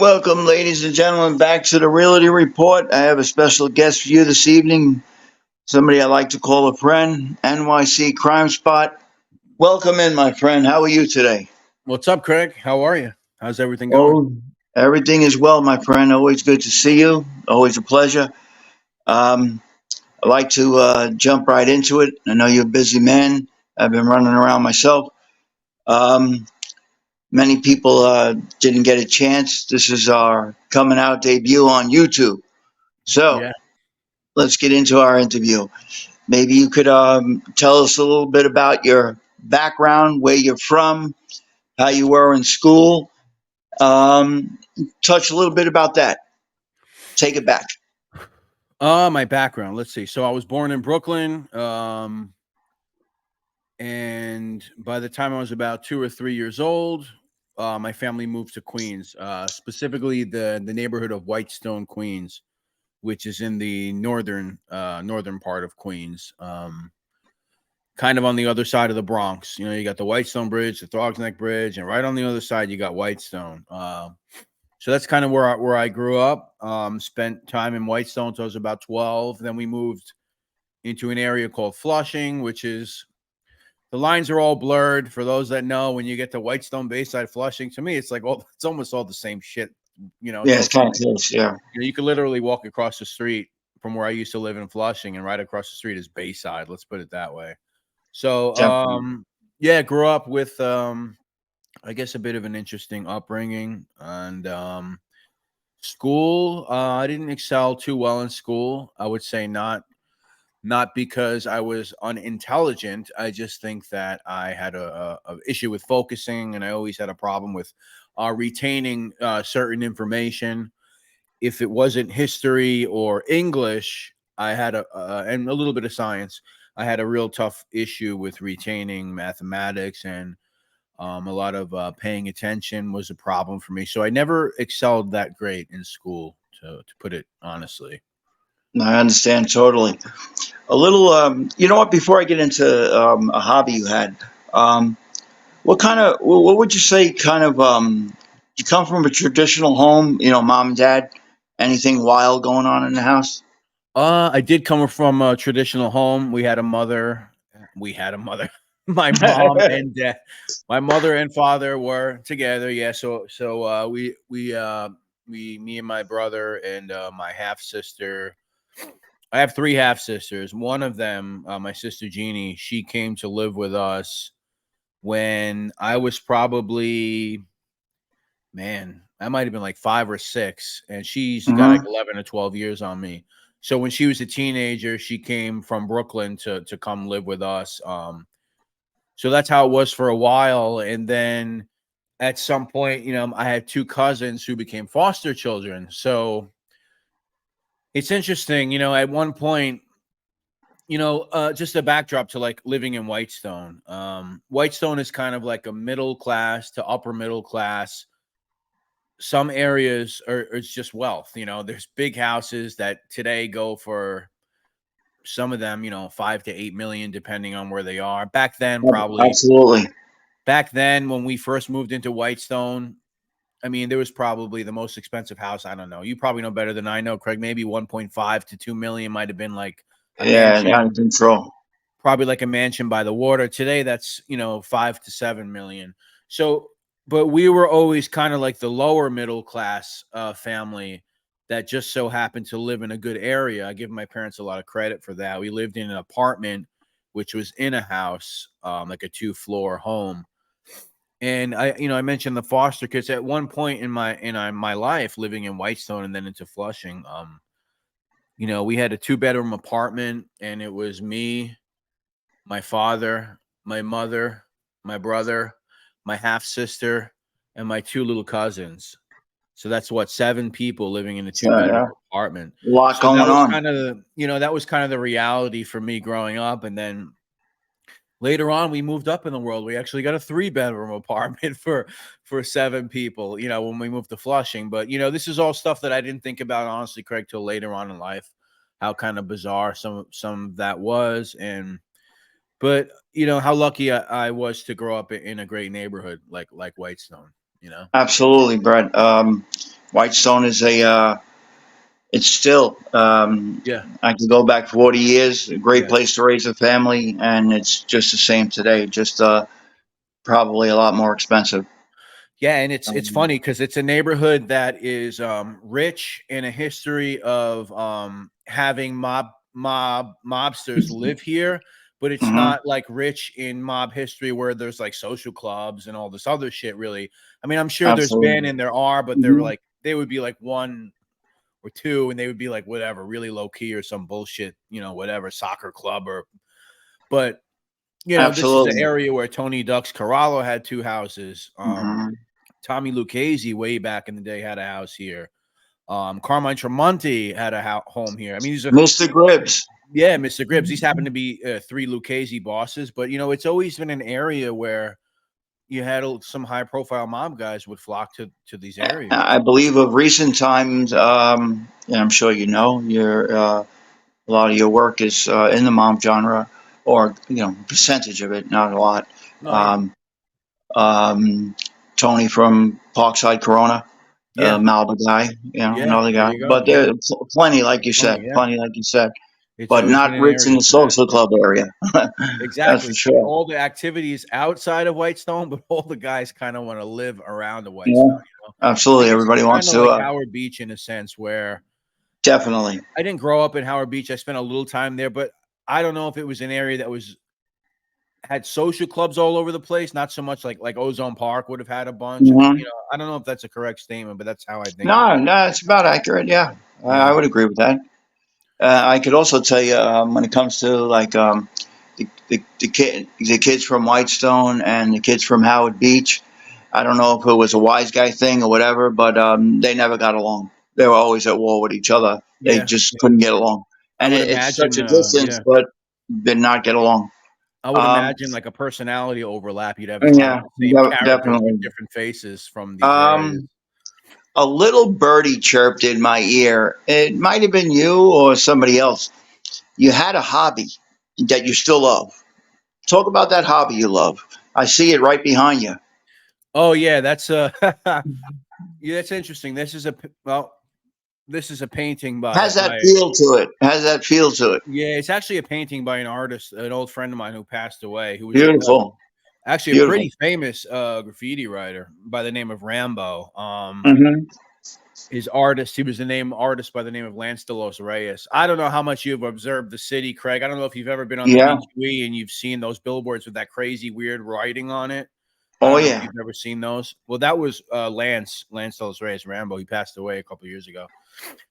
Welcome, ladies and gentlemen, back to the Realty Report. I have a special guest for you this evening, somebody I like to call a friend, NYC Crime Spot. Welcome in, my friend. How are you today? What's up, Craig? How are you? How's everything going? Oh, everything is well, my friend. Always good to see you. Always a pleasure. Um, I like to jump right into it. I know you're a busy man. I've been running around myself. Um, Many people didn't get a chance. This is our coming out debut on YouTube. So, Yeah. let's get into our interview. Maybe you could tell us a little bit about your background, where you're from, how you were in school. Um, Touch a little bit about that. Take it back. My background. Let's see. So I was born in Brooklyn. And by the time I was about 2 or 3 years old, my family moved to Queens, specifically the neighborhood of Whitestone, Queens, which is in the northern part of Queens. Kind of on the other side of the Bronx. You know, you got the Whitestone Bridge, the Throgs Neck Bridge, and right on the other side you got Whitestone. So that's kind of where I grew up. Spent time in Whitestone until I was about 12. Then we moved into an area called Flushing, which is the lines are all blurred. For those that know, when you get to Whitestone, Bayside, Flushing, to me, it's like it's almost all the same shit. Yeah, it's kind of close. Yeah, You could literally walk across the street from where I used to live in Flushing, and right across the street is Bayside. Let's put it that way. So, definitely. yeah, grew up with I guess a bit of an interesting upbringing and school. I didn't excel too well in school. I would say not because I was unintelligent. I just think that I had a issue with focusing, and I always had a problem with retaining certain information. If it wasn't history or English, I had and a little bit of science. I had a real tough issue with retaining mathematics, and a lot of paying attention was a problem for me. So I never excelled that great in school, to put it honestly. I understand totally. A little, you know what? Before I get into a hobby you had, um, what would you say? You come from a traditional home? You know, mom and dad. Anything wild going on in the house? I did come from a traditional home. We had a mother. We had a mother. My mom and dad, my mother and father were together. Yeah. So me and my brother and my half sister. I have three half sisters. One of them, my sister Jeannie, she came to live with us when I was probably, man, I might have been like 5 or 6, and she's got like Hmm. 11 or 12 years on me. So when she was a teenager, she came from Brooklyn to come live with us. So that's how it was for a while, and then at some point, I had two cousins who became foster children. So it's interesting, at one point, just a backdrop to like living in Whitestone. Whitestone is kind of like a middle class to upper middle class. Some areas are it's just wealth. There's big houses that today go for some of them, 5 to 8 million, depending on where they are. Absolutely. Back then, when we first moved into Whitestone, I mean, there was probably the most expensive house. I don't know. You probably know better than I know, Craig. Maybe 1.5 to 2 million might have been like a Yeah, out mansion, of control. probably like a mansion by the water. Today, that's 5 to 7 million. So, but we were always kind of like the lower middle class family that just so happened to live in a good area. I give my parents a lot of credit for that. We lived in an apartment, which was in a house, like a 2-floor home. And I mentioned the foster kids at one point in my life, living in Whitestone and then into Flushing. We had a 2-bedroom apartment, and it was me, my father, my mother, my brother, my half sister, and my two little cousins. So that's what 7 people living in a So, 2-bedroom yeah, a apartment. lot So that going was on. kind of that was kind of the reality for me growing up. And then later on, we moved up in the world. We actually got a 3-bedroom apartment for 7 people. When we moved to Flushing. But this is all stuff that I didn't think about, honestly, Craig, till later on in life. How kind of bizarre some of that was, and but how lucky I was to grow up in a great neighborhood like Whitestone. you know. Absolutely, Brett. Whitestone is it's still, Yeah, I could go back 40 years, a great yeah. place to raise a family, and it's just the same today, just probably a lot more expensive. Yeah, and it's Um, funny because it's a neighborhood that is rich in a history of having mobsters live here, but it's mhm, not like rich in mob history where there's like social clubs and all this other shit. Really, I mean, I'm sure there's been absolutely. and there are, but they're Mhm. like they would be like one or two, and they would be like whatever, really low key or some bullshit, whatever soccer club or. But this is the Absolutely. area where Tony Ducks Corallo had two houses. Mhm. Tommy Lucchese way back in the day had a house here. Carmine Tremonti had a home here. I mean, these are Mr. Gribbs. yeah, Mr. Gribbs. These happen to be three Lucchese bosses, but it's always been an area where you had some high profile mob guys would flock to these areas. I believe of recent times, and I'm sure you know, a lot of your work is in the mom genre, or percentage of it, not a lot. No, yeah, Um, Tony from Parkside Corona, yeah, Malibu guy, yeah. another There guy. you go. But Yeah, there are plenty, like you funny. said, Yeah, plenty, like you said, it's but always been not an rich in area the for that. social club area. That's for Exactly. sure. All the activities outside of Whitestone, but all the guys kind of want to live around the Yeah, Whitestone. I absolutely. guess it's Everybody kind wants of to, like Howard Beach in a sense where definitely. I didn't grow up in Howard Beach. I spent a little time there, but I don't know if it was an area that had social clubs all over the place. Not so much like Ozone Park would have had a bunch. Hmm. I don't know if that's a correct statement, but that's how I think of No, it. no, it's about accurate. Yeah, I Yeah, would agree with that. I could also tell you when it comes to like the kids from Whitestone and the kids from Howard Beach. I don't know if it was a wise guy thing or whatever, but they never got along. They were always at war with each other. They yeah, just yeah. couldn't get along, I and would it's such imagine. a distance, Yeah, but did not get along. I would Um, imagine like a personality overlap. You'd have a lot of yeah, the same characters with definitely. different faces from these areas. Um, a little birdie chirped in my ear. It might have been you or somebody else. You had a hobby that you still love. Talk about that hobby you love. I see it right behind you. Oh yeah, that's yeah, that's interesting. This is a painting Has that by feel to it. Has that feel to it. yeah, it's actually a painting by an artist, an old friend of mine who passed away, who was Beautiful. actually a Beautiful. pretty famous graffiti writer by the name of Rambo. Hmm. His artist, he was the name artist by the name of Lance De Los Reyes. I don't know how much you've observed the city, Craig. I don't know if you've ever been on the Yeah. VQE and you've seen those billboards with that crazy weird writing on it. I Oh, don't know if yeah. you've ever seen those. Well, that was Lance De Los Reyes Rambo. He passed away a couple years ago.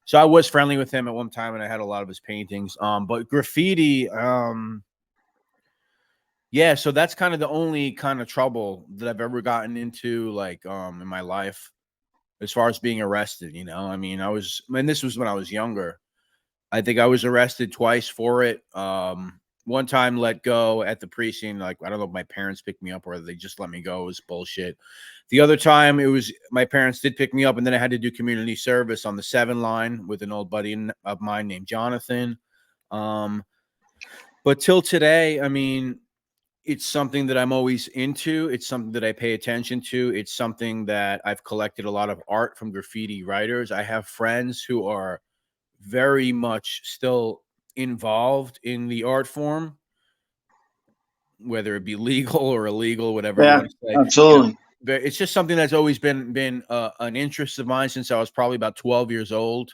So I was friendly with him at one time, and I had a lot of his paintings. But graffiti, yeah. So that's kind of the only kind of trouble that I've ever gotten into, like, in my life, as far as being arrested. I mean, this was when I was younger. I think I was arrested twice for it. One time let go at the precinct. Like, I don't know if my parents picked me up or they just let me go. It was bullshit. The other time it was my parents did pick me up, and then I had to do community service on the 7 line with an old buddy of mine named Jonathan. Um, but till today, I mean, it's something that I'm always into. It's something that I pay attention to. It's something that I've collected a lot of art from graffiti writers. I have friends who are very much still involved in the art form, whether it be legal or illegal, whatever you Yeah. want to say. Absolutely. But it's just something that's always been an interest of mine since I was probably about 12 years old.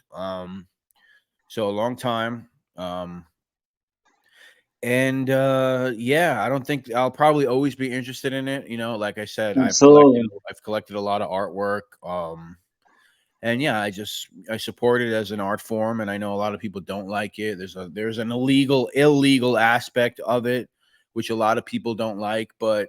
So a long time. And yeah, I don't think I'll probably always be interested in it. Like I said, Absolutely. I've collected a lot of artwork. And yeah, I support it as an art form, and I know a lot of people don't like it. There's an illegal aspect of it, which a lot of people don't like. But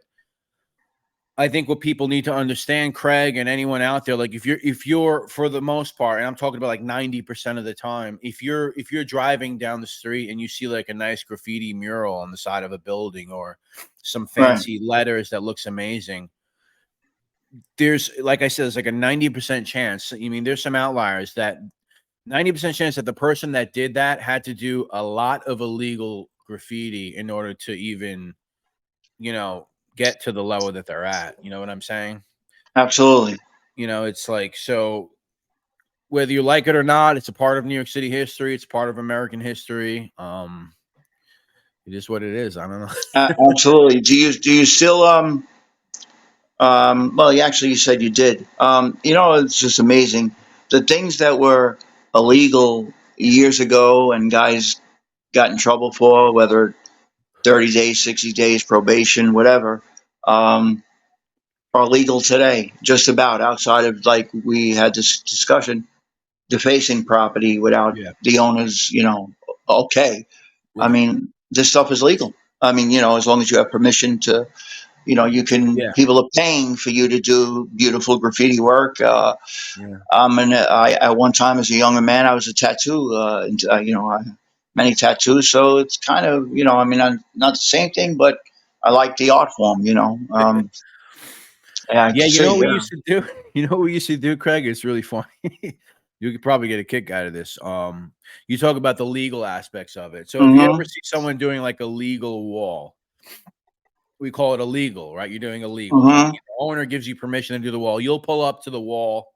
I think what people need to understand, Craig, and anyone out there, like if you're for the most part, and I'm talking about like 90% of the time, if you're driving down the street and you see like a nice graffiti mural on the side of a building or some Right. fancy letters that looks amazing, there's like I said, there's like a 90% chance. I mean, there's some outliers that 90% chance that the person that did that had to do a lot of illegal graffiti in order to even, you know, get to the level that they're at. You know what I'm saying? Absolutely. You know, it's like, so whether you like it or not, it's a part of New York City history. It's part of American history. It is what it is. I don't know. Absolutely. Do you still well, you said you did. It's just amazing. The things that were illegal years ago and guys got in trouble for, whether 30 days, 60 days, probation, whatever, um, are legal today, just about, outside of, like we had this discussion, defacing property without Yeah. the owner's, okay. I Right. mean, this stuff is legal. I mean, as long as you have permission to, Yeah. people are paying for you to do beautiful graffiti work. Yeah. And at one time as a younger man, I was a tattoo, many tattoos. So it's kind of, I mean, not the same thing, but I like the art form, yeah, I Yeah, can you know see, what we yeah. used to do? You know what we used to do, Craig? It's really funny. You could probably get a kick out of this. You talk about the legal aspects of it. So if you ever Mm-hmm. see someone doing like a legal wall, we call it illegal, right? You're doing illegal, meaning Mm-hmm. the owner gives you permission to do the wall. You'll pull up to the wall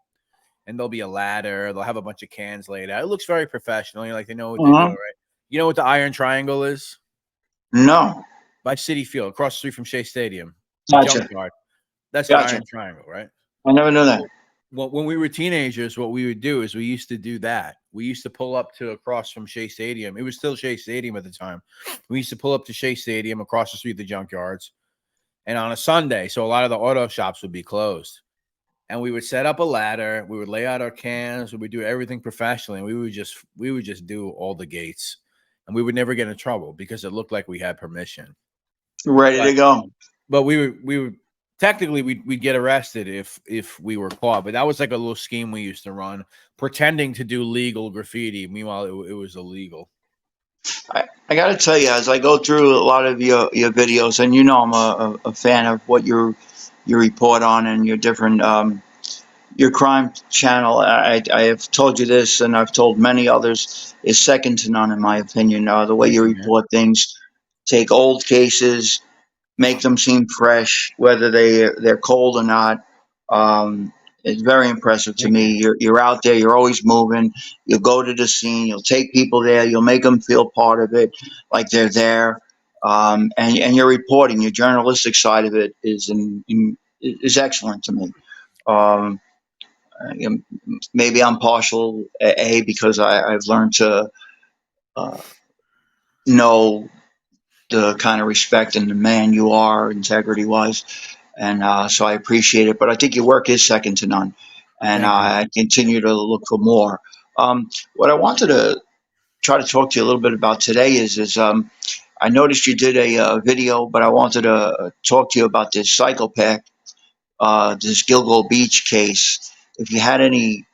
and there'll be a ladder. They'll have a bunch of cans laid out. It looks very professional. You're like, they know what they're doing, Mm-hmm. right? You know what the Iron Triangle is? No. By City Field, across the street from Shea Stadium, the Gotcha. junkyard. That's the Gotcha. Iron Triangle, right? I never knew that. Well, when we were teenagers, what we would do is we used to do that. We used to pull up to across from Shea Stadium. It was still Shea Stadium at the time. We used to pull up to Shea Stadium across the street, the junkyards, and on a Sunday, so a lot of the auto shops would be closed. And we would set up a ladder. We would lay out our cans. We would do everything professionally. And we would just do all the gates, and we would never get in trouble because it looked like we had permission. Ready But to go. we would technically we'd get arrested if we were caught. But that was like a little scheme we used to run, pretending to do legal graffiti. Meanwhile, it was illegal. I got to tell you, as I go through a lot of your videos, and I'm a fan of what you report on and your different your crime channel. I have told you this, and I've told many others, is second to none in my opinion. The way Thank you you, man. report things, take old cases, make them seem fresh, whether they're cold or not. Um, it's very impressive to Thank me. you. You're out there. You're always moving. You'll go to the scene. You'll take people there. You'll make them feel part of it, like they're there. And your reporting, your journalistic side of it is excellent to me. Um, Maybe I'm partial, because I've learned to uh, know the kind of respect and the man you are, integrity wise, and so I appreciate it. But I think your work is second to none, and Thank you. I continue to look for more. What I wanted to try to talk to you a little bit about today is I noticed you did a video, but I wanted to talk to you about this psychopath, this Gilgo Beach case. If you had any,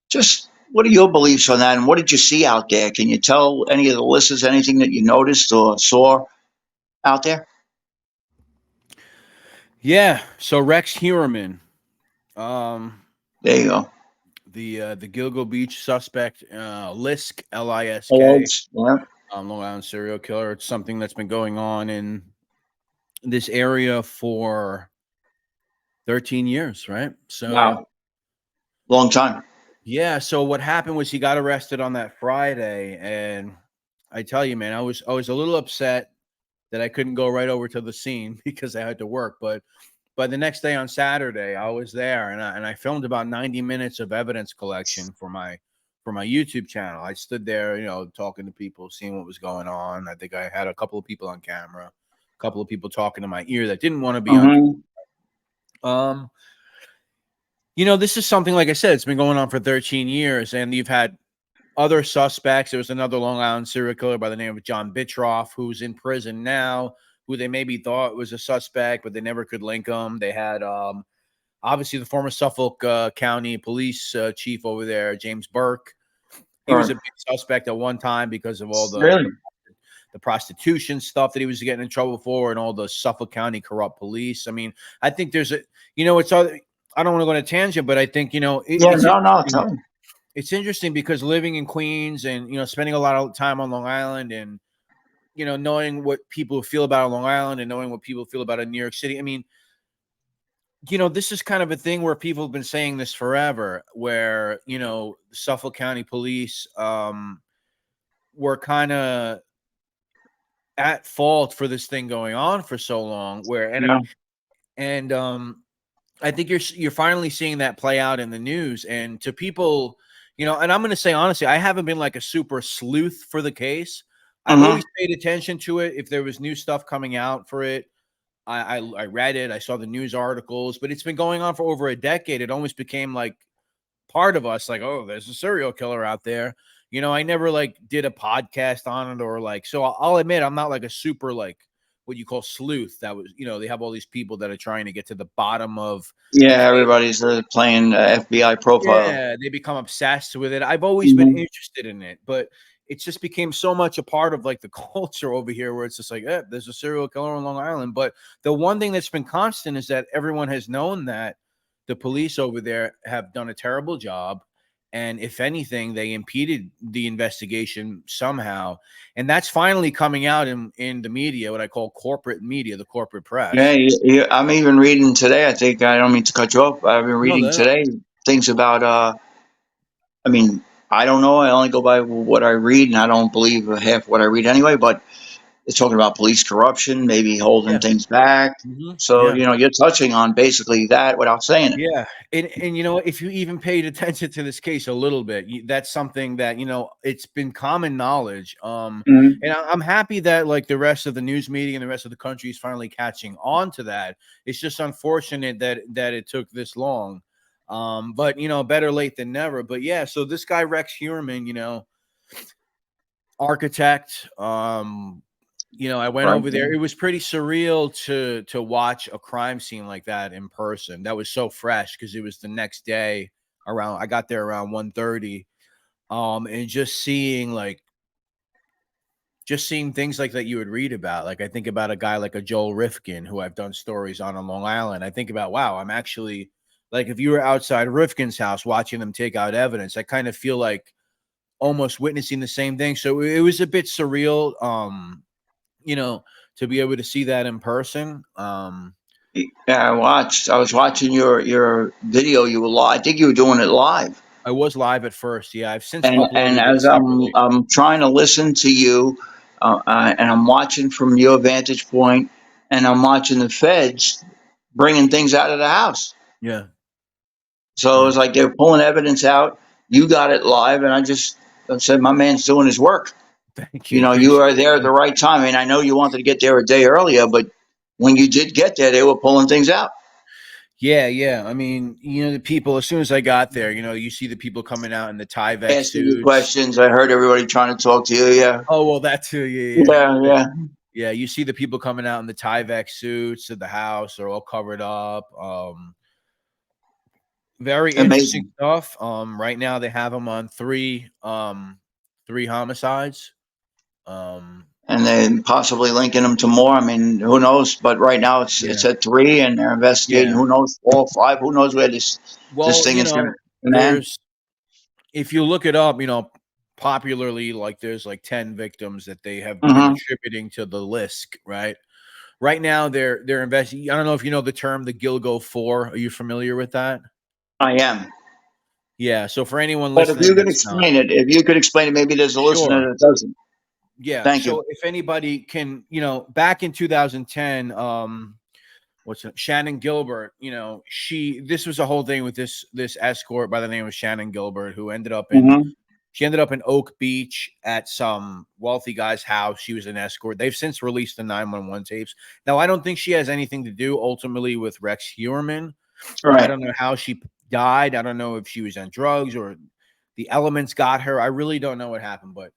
just what are your beliefs on that, and what did you see out there? Can you tell any of the listeners anything that you noticed or saw out there? Yeah. So Rex Heuermann, um, There you go. the Gilgo Beach suspect, Lisk, Oh, Lisk, yeah. Long Island serial killer. It's something that's been going on in this area for 13 years, right? So Wow. Long time. yeah, so what happened was he got arrested on that Friday, and I tell you, man, I was a little upset that I couldn't go right over to the scene because I had to work. But the next day on Saturday, I was there, and I filmed about 90 minutes of evidence collection for my YouTube channel. I stood there, talking to people, seeing what was going on. I think I had a couple of people on camera, a couple of people talking to my ear that didn't want to be on. Hmm. Um, this is something, like I said, it's been going on for 13 years, and you've had other suspects. There was another Long Island serial killer by the name of John Bitroff, who's in prison now, who they maybe thought was a suspect, but they never could link him. They had obviously the former Suffolk County police chief over there, James Burke. He was Or a big suspect at one time because of all really? the prostitution stuff that he was getting in trouble for, and all the Suffolk County corrupt police. I mean, I think there's it's other. I don't want to go on a tangent, but I think Yeah. it's No. No. interesting. Tell me. It's interesting because living in Queens and spending a lot of time on Long Island, and knowing what people feel about Long Island and knowing what people feel about in New York City. I mean, this is kind of a thing where people have been saying this forever, where, Suffolk County Police were kind of at fault for this thing going on for so long, where Yeah. and I think you're finally seeing that play out in the news, and to people, and I'm going to say honestly, I haven't been like a super sleuth for the case. I've Hmm. always paid attention to it if there was new stuff coming out for it. I read it, I saw the news articles, but it's been going on for over a decade. It almost became like part of us, like, oh, there's a serial killer out there. I never like did a podcast on it, or like, so I'll admit I'm not like a super like what you call sleuth. That was, they have all these people that are trying to get to the bottom of the Yeah, case. everybody's playing FBI profile. Yeah, they become obsessed with it. I've always been Hmm. interested in it, but it's just became so much a part of like the culture over here, where it's just like, there's a serial killer on Long Island. But the one thing that's been constant is that everyone has known that the police over there have done a terrible job. And if anything, they impeded the investigation somehow. And that's finally coming out in the media, what I call corporate media, the corporate Yeah, press. I'm even reading today. I think I don't mean to cut you off. I've been No, reading no. today things about. I mean, I don't know. I only go by what I read, and I don't believe half what I read anyway. But it's talking about police corruption, maybe holding Yeah. things back. So Yeah. you're touching on basically that without saying it. Yeah, and if you even paid attention to this case a little bit, that's something that it's been common knowledge. Hmm. And I'm happy that like the rest of the news media and the rest of the country is finally catching on to that. It's just unfortunate that it took this long. But better late than never. But yeah, so this guy Rex Heuermann, architect. I went Right. over there. It was pretty surreal to watch a crime scene like that in person. That was so fresh because it was the next day around. I got there around 1:30. And just seeing things like that you would read about. Like I think about a guy like a Joel Rifkin, who I've done stories on Long Island. I think about, wow, I'm actually like, if you were outside Rifkin's house watching them take out evidence, I kind of feel like almost witnessing the same thing. So it was a bit surreal. You know, to be able to see that in person. Yeah, I watched. I was watching your video. You were live. I think you were doing it live. I was live at first. Yeah, I've since And uploaded it as I'm separately. I'm trying to listen to you, and I'm watching from your vantage point, and I'm watching the feds bringing things out of the house. Yeah, So it yeah. was like they're pulling evidence out. You got it live, and I said, my man's doing his work. Thank you. You are Appreciate there at it. the right time. I mean, I know you wanted to get there a day earlier, but when you did get there, they were pulling things out. Yeah, yeah. I mean, the people, as soon as I got there, you see the people coming out in the Tyvek Asking you suits. questions. I heard everybody trying to talk to you. Yeah, Oh, well, that too. Yeah, yeah, yeah. yeah. Yeah, you see the people coming out in the Tyvek suits at the house. They're all covered up. Very interesting Amazing. stuff. Right now they have them on three homicides. And then possibly linking them to more. I mean, who knows? But right now it's Yeah, at three, and they're investigating. yeah. Who knows? All five. Who knows where this Well, thing is going to end? there's if you look it up, popularly, like there's like 10 victims that they have been Hmm. attributing to the list, right? Right now they're investing. I don't know if you know the term the Gilgo Four. Are you familiar with that? I am. Yeah. So for anyone But if listening you could that's not, explain it, if you could explain it, maybe there's a sure. listener that doesn't. Yeah. Thank you. So if anybody can, back in 2010, what's it, Shannon Gilbert, this was a whole thing with this escort by the name of Shannon Gilbert, who Hmm. she ended up in Oak Beach at some wealthy guy's house. She was an escort. They've since released the 911 tapes. Now, I don't think she has anything to do ultimately with Rex Heuermann. I Right. don't know how she died. I don't know if she was on drugs or the elements got her. I really don't know what happened, but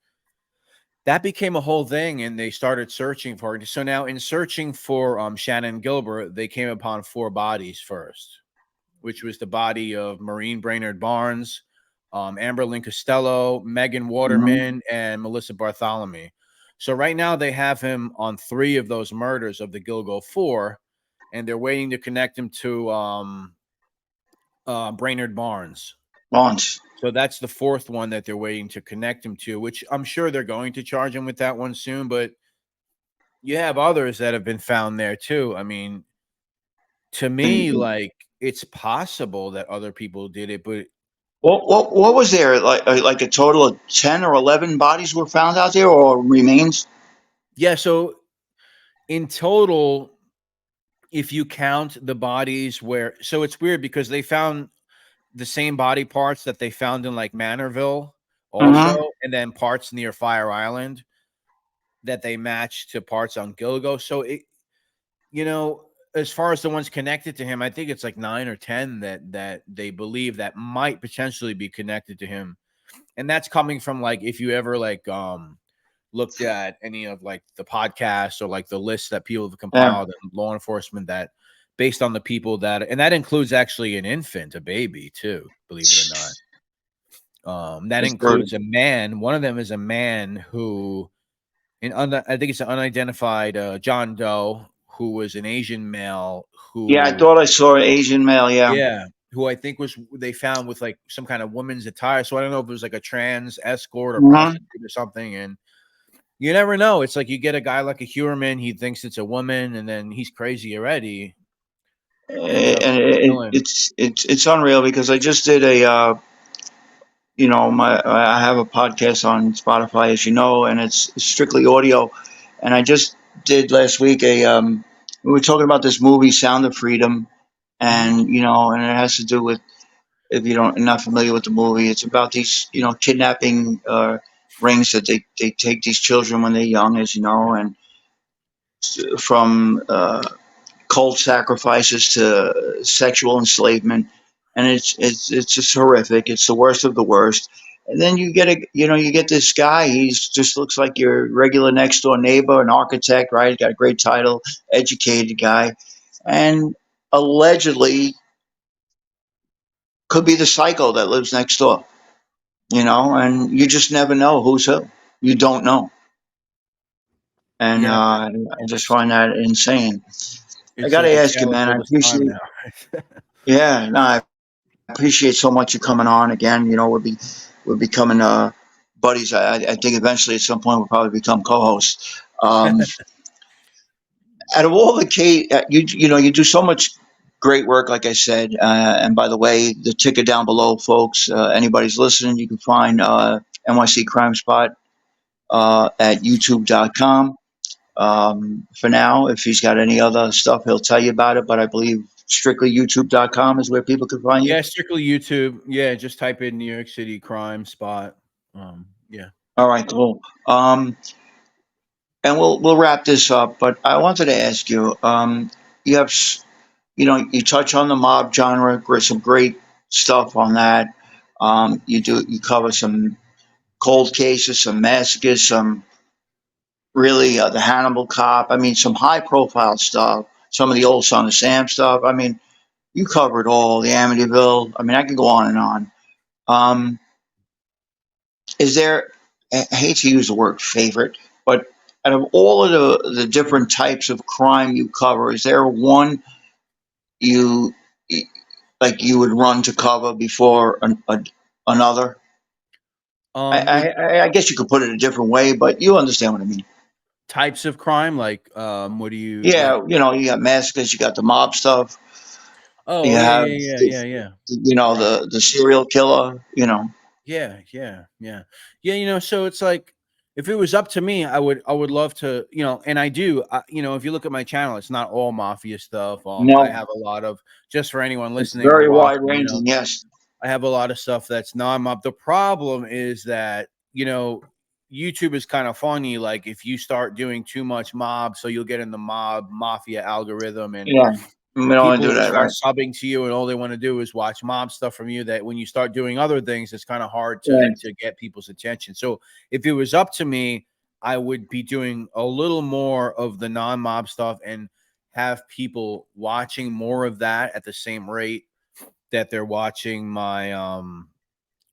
that became a whole thing, and they started searching for it. So now, in searching for Shannon Gilbert, they came upon four bodies first, which was the body of Maureen Brainerd Barnes, Amber Lynn Costello, Megan Hmm. Waterman, and Melissa Bartholomew. So right now they have him on three of those murders of the Gilgo Four, and they're waiting to connect him to Brainerd Barnes. Launch. So that's the fourth one that they're waiting to connect him to, which I'm sure they're going to charge him with that one soon. But you have others that have been found there too. I mean, to And me, like it's possible that other people did it, but what was there? Like a total of 10 or 11 bodies were found out there, or remains? yeah. So in total, if you count the bodies where, so it's weird because they found the same body parts that they found in like Manorville Uh-huh. also, and then parts near Fire Island that they matched to parts on Gilgo. So it, you know, as far as the ones connected to him, I think it's like 9 or 10 that they believe that might potentially be connected to him. And that's coming from like if you ever like looked at any of like the podcasts or like the lists that people have Yeah. compiled and law enforcement that based on the people that, and that includes actually an infant, a baby too, believe it or not. That It's brutal. includes a man. One of them is a man who, I think it's an unidentified John Doe, who was an Asian male Yeah, I who, thought I saw an Asian male. Yeah. yeah, who I think was they found with like some kind of woman's attire. So I don't know if it was like a trans escort or Uh-huh. prostitute or something. And you never know. It's like you get a guy like a Huerman, he thinks it's a woman, and then he's crazy already. Ended up And killing. it's unreal because I just did a I have a podcast on Spotify, as you know, and it's strictly audio. And I just did last week we were talking about this movie, Sound of Freedom, Mhm. and and it has to do with, if you don't not familiar with the movie, it's about these kidnapping rings that they take these children when they're young, as you know, and from cold sacrifices to sexual enslavement, and it's just horrific. It's the worst of the worst. And then you get this guy. He's just looks like your regular next door neighbor, an architect, right? He's got a great title, educated guy, and allegedly could be the psycho that lives next door. And you just never know who's who. You don't know, and Yeah, I just find that insane. I it's got like to a ask you, tale as man. I old as time appreciate. now. Right? Yeah, no, I appreciate so much you coming on again. We're becoming buddies. I think eventually at some point we'll probably become co-hosts. Out of all the you do so much great work, like I said. And by the way, the ticker down below, folks. Anybody's listening, you can find NYC Crime Spot at YouTube.com. For now, if he's got any other stuff, he'll tell you about it. But I believe strictly YouTube.com is where people can find you. Yeah, strictly YouTube. Yeah, just type in New York City crime spot. Yeah. All right, cool. And we'll wrap this up. But I wanted to ask you, you have, you touch on the mob genre, some great stuff on that. You cover some cold cases, some massacres, some really the Hannibal Cop. I mean, some high profile stuff. Some of the old Son of Sam stuff. I mean, you covered all the Amityville. I mean, I can go on and on. Um, is there? I hate to use the word favorite, but out of all of the different types of crime you cover, is there one you like you would run to cover before another? With I guess you could put it a different way, but you understand what I mean. types of crime, like what do you like? Yeah, you got massacres, you got the mob stuff, Oh you yeah, have yeah, yeah, yeah, yeah. Right. the serial killer. Yeah, yeah, yeah. Yeah, so it's like if it was up to me, I would love to, and I do, if you look at my channel, it's not all mafia stuff. I No, have a lot of, just for anyone it's listening or very wide watching, ranging. Yes, I have a lot of stuff that's non-mob. The problem is that, YouTube is kind of funny. Like if you start doing too much mob, so you'll get in the mob mafia algorithm and yeah, we don't want to people do will that, start right? subbing to you and all they want to do is watch mob stuff from you, that when you start doing other things, it's kind of hard to Right. get people's attention. So if it was up to me, I would be doing a little more of the non-mob stuff and have people watching more of that at the same rate that they're watching my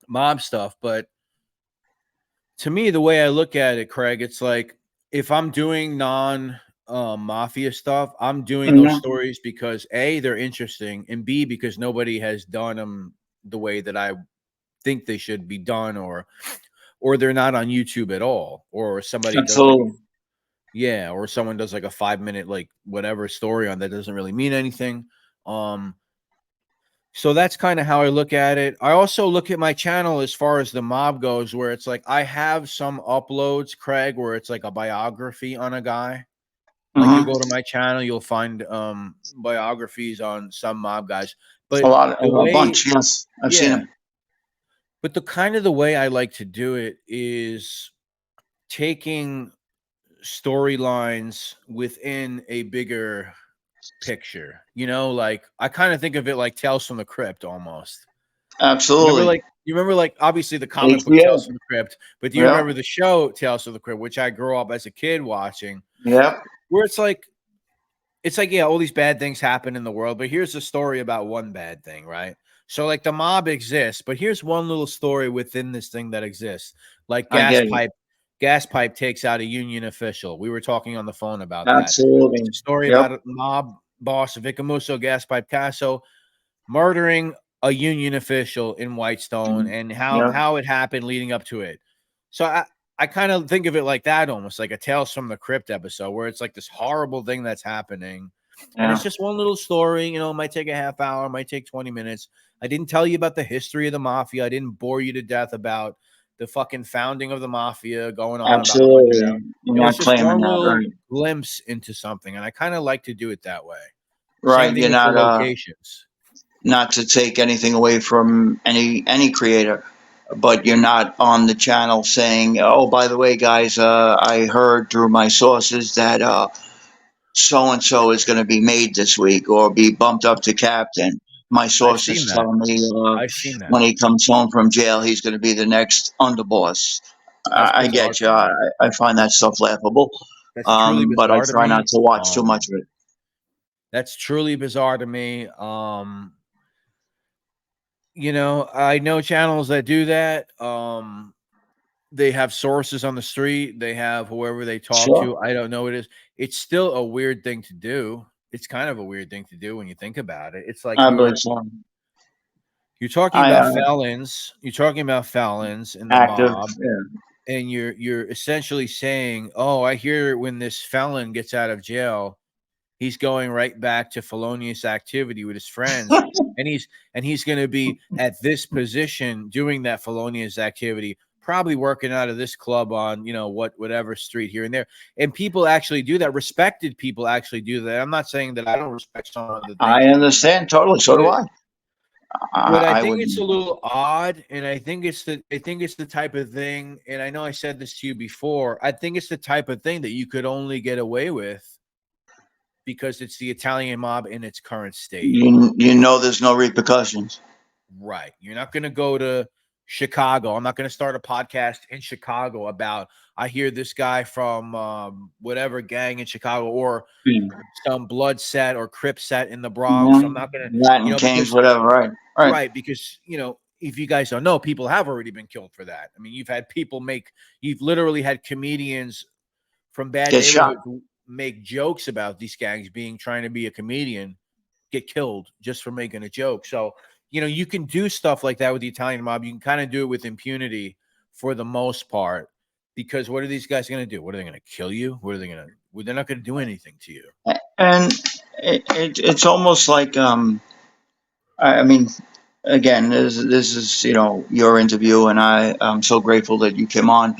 mob stuff. But to me, the way I look at it, Craig, it's like if I'm doing non mafia stuff, I'm doing those Mhm. stories because A, they're interesting, and B, because nobody has done them the way that I think they should be done, or they're not on YouTube at all, or somebody does like Absolutely. yeah, or someone does like a 5 minute like whatever story on that doesn't really mean anything. Um, so that's kind of how I look at it. I also look at my channel as far as the mob goes, where it's like I have some uploads, Craig, where it's like a biography on a guy. Like you'll Hmm. go to my channel, you'll find biographies on some mob guys. A But lot, the a way, bunch. Yes, I've seen yeah, them. but the kind of the way I like to do it is taking storylines within a bigger picture. You know, like I kind of think of it like Tales from the Crypt almost. Absolutely. You remember like obviously the comic book Tales HBO. from the Crypt, but do you Yep. remember the show Tales from the Crypt, which I grew up as a kid watching, Yep. where it's like yeah, all these bad things happen in the world, but here's a story about one bad thing, right? So like the mob exists, but here's one little story within this thing that exists. Like I get it. gas pipe takes out a union official. We were talking on the phone about that. It's Absolutely. a story Yep. about a mob boss Vicamuso Gas Pipe Casso murdering a union official in Whitestone Mhm. and Yep. how it happened leading up to it. So I kind of think of it like that, almost like a Tales from the Crypt episode, where it's like this horrible thing that's happening. And Yeah. it's just one little story, you know, it might take a half hour, it might take 20 minutes. I didn't tell you about the history of the mafia. I didn't bore you to death about the fucking founding of the mafia going on about 100 Absolutely. hours. You're It was not just claiming one that, little right? glimpse into something. And I kind of like to do it that way. Same Right. thing You're with the not locations. not to take anything away from any creator, but you're not on the channel saying, "Oh, by the way, guys, I heard through my sources that so and so is going to be made this week or be bumped up to captain. My I've sources seen that. tell me I've seen that. when he comes home from jail, he's going to be the next underboss." That's I bizarre get you. to me. I find that stuff laughable, That's truly but I bizarre to try not me. to watch too much of it. That's truly bizarre to me. You know, I know channels that do that. They have sources on the street. They have whoever they talk Sure, to. I don't know what it is. It's still a weird thing to do. It's kind of a weird thing to do when you think about it. It's like I believe so. you're talking I about felons. You're talking about felons in the active. mob, Yeah. and you're essentially saying, "Oh, I hear when this felon gets out of jail, he's going right back to felonious activity with his friends, and he's going to be at this position doing that felonious activity, probably working out of this club on whatever street here and there." And people actually do that. Respected people actually do that. I'm not saying that I don't respect some of the I things, understand totally. So do but I. I I think would. it's a little odd, and I think it's the type of thing. And I know I said this to you before. I think it's the type of thing that you could only get away with because it's the Italian mob in its current state. You know there's no repercussions. Right. You're not going to go to Chicago. I'm not going to start a podcast in Chicago about I hear this guy from whatever gang in Chicago or Hmm. some blood set or Crip set in the Bronx. I'm Mhm. not going to, Latin Kings, because whatever. Right. Right. right, because if you guys don't know, people have already been killed for that. I mean, you've literally had comedians from bad Get shot. neighborhoods who make jokes about these gangs being trying to be a comedian get killed just for making a joke. So, you can do stuff like that with the Italian mob. You can kind of do it with impunity for the most part, because what are these guys going to do? What are they going to kill you? What are they going to? Well, they're not going to do anything to you. And it's almost like I mean, again, this is your interview, and I'm so grateful that you came on.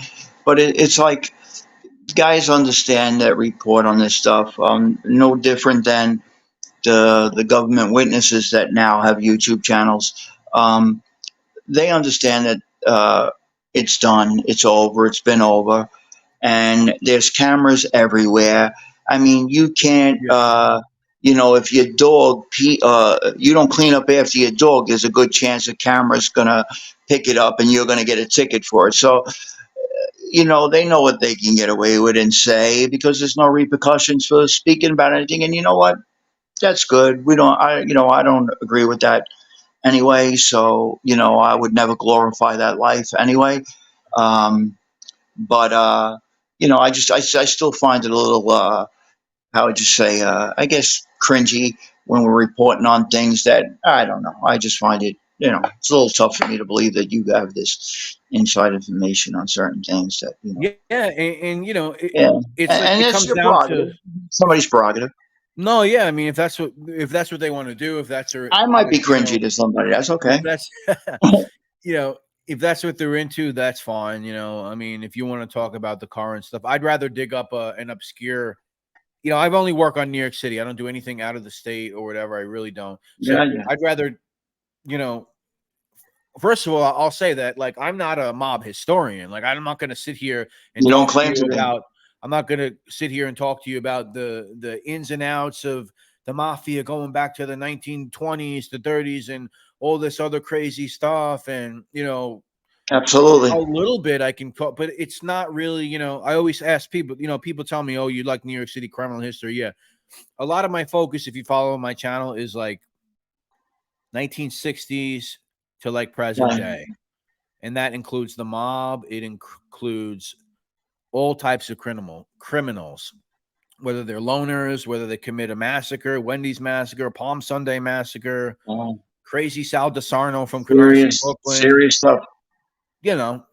But it's like guys understand that report on this stuff. No different than the government witnesses that now have YouTube channels. Um, they understand that it's done, it's over, it's been over, and there's cameras everywhere. I mean, you can't. Yeah. If your dog you don't clean up after your dog, there's a good chance the camera's gonna pick it up and you're gonna get a ticket for it. So, they know what they can get away with and say because there's no repercussions for speaking about anything. And you know what? That's good. We don't. I don't agree with that anyway. So, I would never glorify that life anyway. Um, but I still find it a little how would you say I guess cringy when we're reporting on things that I don't know. I just find it it's a little tough for me to believe that you have this inside information on certain things that. Yeah, and Yeah, it's like and it it's comes your down to prerogative, somebody's prerogative. No, yeah, I mean, if that's what they want to do, if that's their, I might be you know, cringy to somebody. That's if okay. that's you know, if that's what they're into, that's fine. I mean, if you want to talk about the car and stuff, I'd rather dig up an obscure. I've only worked on New York City. I don't do anything out of the state or whatever. I really don't. So Yeah, yeah. I'd rather, you know, first of all, I'll say that like I'm not a mob historian. Like I'm not going to sit here and You don't talk to claim you to be. about. I'm not going to sit here and talk to you about the ins and outs of the mafia going back to the 1920s, the 30s, and all this other crazy stuff. And a Absolutely. little bit I can talk, but it's not really. I always ask people. People tell me, "Oh, you like New York City criminal history?" Yeah, a lot of my focus, if you follow my channel, is like 1960s to like present Right. day. And that includes the mob. It includes all types of criminals, whether they're loners, whether they commit a massacre, Wendy's massacre, Palm Sunday massacre, crazy Sal DeSarno from Canarsie, Brooklyn. Serious stuff.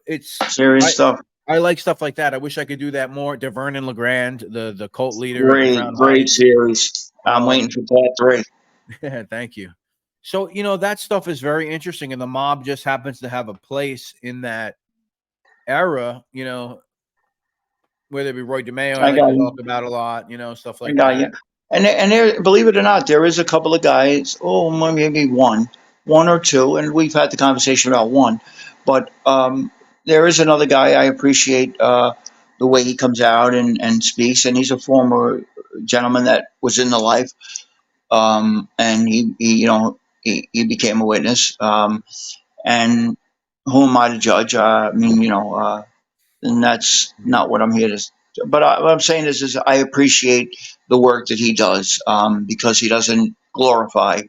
It's Serious I stuff. I like stuff like that. I wish I could do that more. DeVernon LeGrand, the cult leader in Great, Crown great Heights. series. I'm waiting for part 3. Thank you. So, that stuff is very interesting. And the mob just happens to have a place in that era, whether it be Roy DeMeo, I I like got to you. talk about a lot, stuff I like got that. you. And there, believe it or not, there is a couple of guys. Oh, maybe one or two, and we've had the conversation about one. But there is another guy I appreciate the way he comes out and speaks, and he's a former gentleman that was in the life, and he became a witness. And who am I to judge? I mean, and that's not what I'm here to. But what I'm saying is I appreciate the work that he does because he doesn't glorify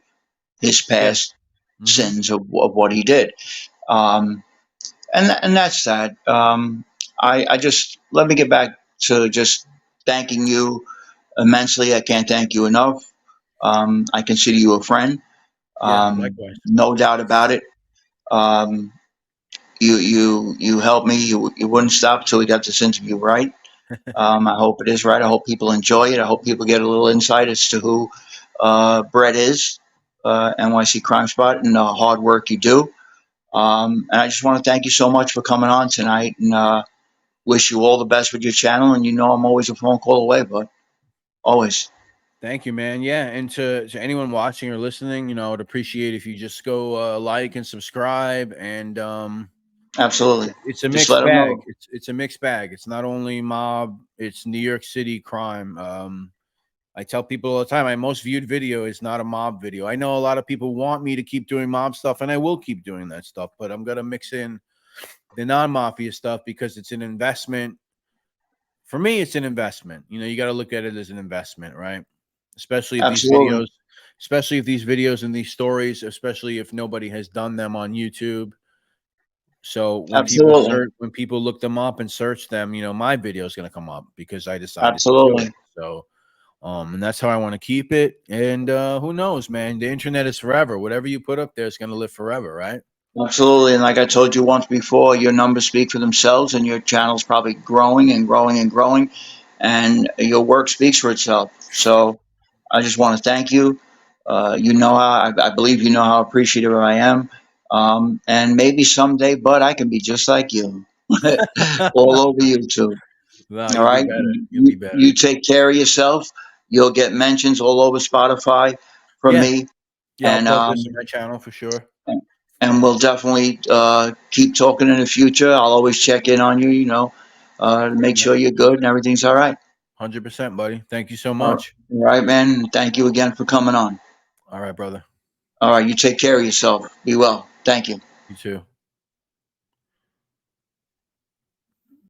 his Yeah. past Hmm. sins of what he did, um, and that's that. I just let me get back to just thanking you immensely. I can't thank you enough. I consider you a friend, Yeah. Likewise. no doubt about it. Um, you helped me. You wouldn't stop till we got this interview right. I hope it is right. I hope people enjoy it. I hope people get a little insight as to who Brett is, NYC Crime Spot, and the hard work you do. And I just want to thank you so much for coming on tonight, and wish you all the best with your channel. And I'm always a phone call away, but always. Thank you, man. Yeah. And to anyone watching or listening, I would appreciate if you just go like and subscribe. And Absolutely. it's a Just mixed let them bag. know. It's a mixed bag. It's not only mob, it's New York City crime. I tell people all the time, my most viewed video is not a mob video. I know a lot of people want me to keep doing mob stuff, and I will keep doing that stuff, but I'm gonna mix in the non-mafia stuff because it's an investment. For me, it's an investment. You got to look at it as an investment, right? Especially if Absolutely. these videos and these stories, especially if nobody has done them on YouTube. So Absolutely. when people look them up and search them, my video is going to come up because I decided to do it. Absolutely. So, and that's how I want to keep it. And who knows, man? The internet is forever. Whatever you put up there is going to live forever, right? Absolutely. And like I told you once before, your numbers speak for themselves, and your channel's probably growing and growing and growing, and your work speaks for itself. So I just want to thank you. I believe you know how appreciative I am. And maybe someday, Bud, I can be just like you, all over YouTube. No, All you'll be right. better. You'll You, be better. you take care of yourself. You'll get mentions all over Spotify from Yeah. me. Yeah. I'll And plug this in my channel for sure. we'll definitely keep talking in the future. I'll always check in on you, to make Yeah. sure you're good and everything's all right. 100%, buddy. Thank you so All much. right, man. Thank you again for coming on. All right, brother. All right, you take care of yourself. Be well. Thank you. You too.